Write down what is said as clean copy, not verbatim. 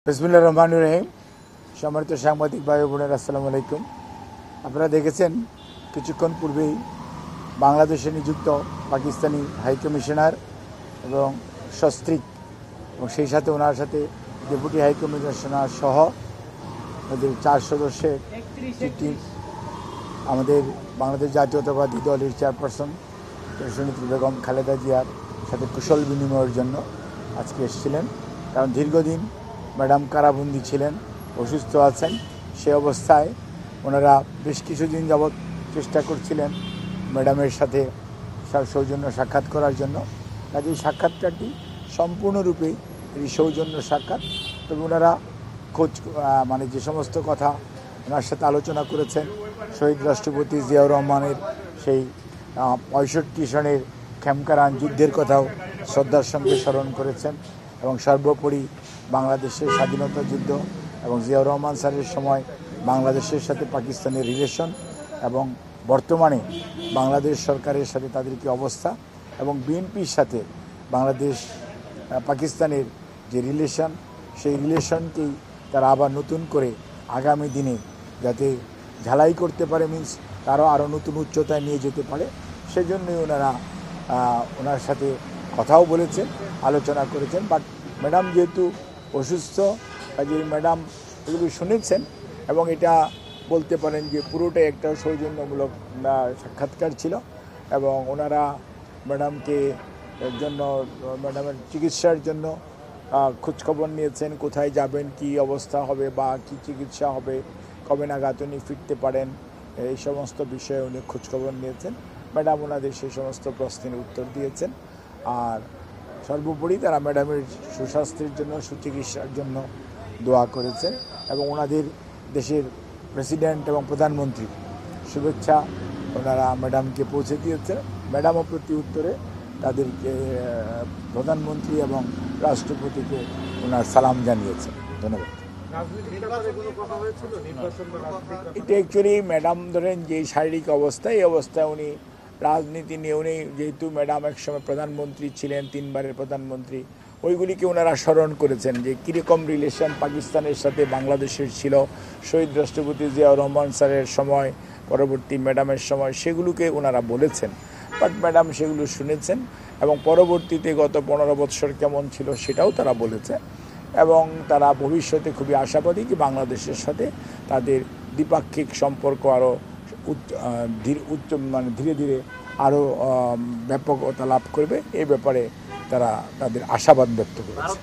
বিসমিল্লাহির রহমানির রহিম। সম্মানিত সাংবাদিক ভাই বোনেরা, আসসালামু আলাইকুম। আপনারা দেখেছেন কিছুক্ষণ পূর্বেই বাংলাদেশে নিযুক্ত পাকিস্তানি হাইকমিশনার এবং সস্ত্রীক এবং সেই সাথে ওনার সাথে ডেপুটি হাইকমিশনার সহ ওদের 4 সদস্যের টিম আমাদের বাংলাদেশ জাতীয়তাবাদী দলের চেয়ারপারসন দেশনেত্রী বেগম খালেদা জিয়ার সাথে কুশল বিনিময়ের জন্য আজকে এসেছিলেন। কারণ দীর্ঘদিন ম্যাডাম কারাবন্দী ছিলেন, অসুস্থ আছেন। সে অবস্থায় ওনারা বেশ কিছুদিন যাবৎ চেষ্টা করছিলেন ম্যাডামের সাথে সৌজন্য সাক্ষাৎ করার জন্য। কাজে সাক্ষাৎকারটি সম্পূর্ণরূপে এই সৌজন্য সাক্ষাৎ। তবে ওনারা যে সমস্ত কথা ওনার সাথে আলোচনা করেছেন, শহীদ রাষ্ট্রপতি জিয়াউর রহমানের সেই 65 সনের খেমকারান যুদ্ধের কথাও শ্রদ্ধার সঙ্গে স্মরণ করেছেন এবং সর্বোপরি বাংলাদেশের স্বাধীনতা যুদ্ধ এবং জিয়াউর রহমান স্যারের সময় বাংলাদেশের সাথে পাকিস্তানের রিলেশন এবং বর্তমানে বাংলাদেশ সরকারের সাথে তাদের কী অবস্থা এবং বিএনপির সাথে বাংলাদেশ পাকিস্তানের যে রিলেশন, সেই রিলেশনকেই তারা আবার নতুন করে আগামী দিনে যাতে ঝালাই করতে পারে, মিনস তারও আরও নতুন উচ্চতায় নিয়ে যেতে পারে, সেজন্যই ওনার সাথে কথাও বলেছেন, আলোচনা করেছেন। বাট ম্যাডাম যেহেতু অসুস্থ, কাজে ম্যাডাম এগুলি শুনেছেন এবং এটা বলতে পারেন যে পুরোটাই একটা সৌজন্যমূলক সাক্ষাৎকার ছিল এবং ওনারা ম্যাডামের চিকিৎসার জন্য খোঁজখবর নিয়েছেন, কোথায় যাবেন, কি অবস্থা হবে বা কি চিকিৎসা হবে, কবে নাগাদ উনি ফিরতে পারেন, এই সমস্ত বিষয়ে উনি খোঁজখবর নিয়েছেন। ম্যাডাম ওনাদের সেই সমস্ত প্রশ্নের উত্তর দিয়েছেন। আর সর্বোপরি তারা ম্যাডামের সুস্বাস্থ্যের জন্য, সুচিকিৎসার জন্য দোয়া করেছেন এবং ওনাদের দেশের প্রেসিডেন্ট এবং প্রধানমন্ত্রী শুভেচ্ছা ওনারা ম্যাডামকে পৌঁছে দিয়েছেন। ম্যাডামও প্রতি উত্তরে তাদেরকে প্রধানমন্ত্রী এবং রাষ্ট্রপতিকে ওনার সালাম জানিয়েছেন। ধন্যবাদ। এটা অ্যাকচুয়ালি ম্যাডাম ধরেন যে শারীরিক অবস্থা, এই অবস্থায় উনি রাজনীতি নিয়ে উনি যেহেতু ম্যাডাম একসময় প্রধানমন্ত্রী ছিলেন, 3 বারের প্রধানমন্ত্রী, ওইগুলিকে ওনারা স্মরণ করেছেন যে কীরকম রিলেশন পাকিস্তানের সাথে বাংলাদেশের ছিল শহীদ রাষ্ট্রপতি জিয়াউর রহমান স্যারের সময়, পরবর্তী ম্যাডামের সময়, সেগুলোকে ওনারা বলেছেন। বাট ম্যাডাম সেগুলো শুনেছেন এবং পরবর্তীতে গত 15 বৎসর কেমন ছিল সেটাও তারা বলেছে এবং তারা ভবিষ্যতে খুবই আশাবাদী যে বাংলাদেশের সাথে তাদের দ্বিপাক্ষিক সম্পর্ক আরও ধীরে ধীরে আরও ব্যাপকতা লাভ করবে। এই ব্যাপারে তারা তাদের আশাবাদ ব্যক্ত করেছে।